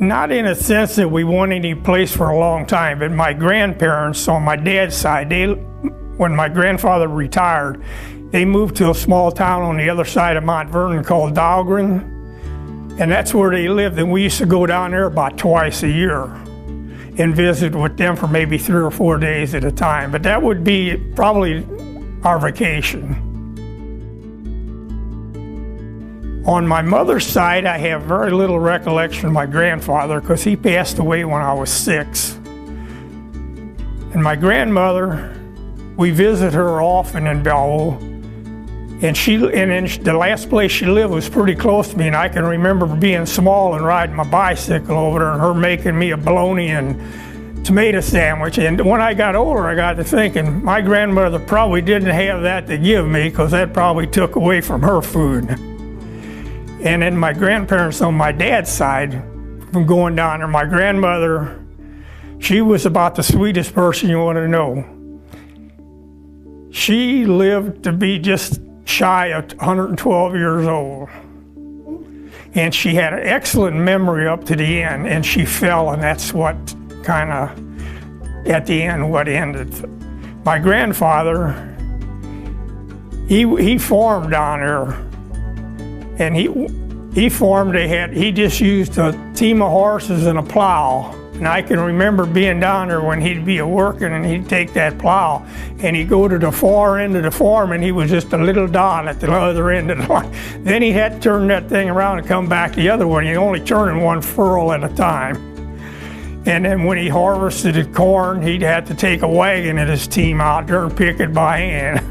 Not in a sense that we went any place for a long time, but my grandparents on my dad's side, when my grandfather retired, they moved to a small town on the other side of Mount Vernon called Dahlgren, and that's where they lived. And we used to go down there about twice a year and visit with them for maybe 3 or 4 days at a time. But that would be probably our vacation. On my mother's side, I have very little recollection of my grandfather because he passed away when I was 6. And my grandmother, we visit her often in Belleville, and in the last place she lived was pretty close to me, and I can remember being small and riding my bicycle over there and her making me a bologna and tomato sandwich. And when I got older, I got to thinking my grandmother probably didn't have that to give me because that probably took away from her food. And then my grandparents on my dad's side, from going down there, my grandmother, she was about the sweetest person you want to know. She lived to be just shy of 112 years old. And she had an excellent memory up to the end, and she fell, and that's what kind of, at the end, what ended. My grandfather, he farmed down there. And he farmed, he just used a team of horses and a plow. And I can remember being down there when he'd be working and he'd take that plow and he'd go to the far end of the farm and he was just a little dot at the other end of the line. Then he had to turn that thing around and come back the other way. He'd only turn in one furrow at a time. And then when he harvested the corn, he'd have to take a wagon and his team out there and pick it by hand.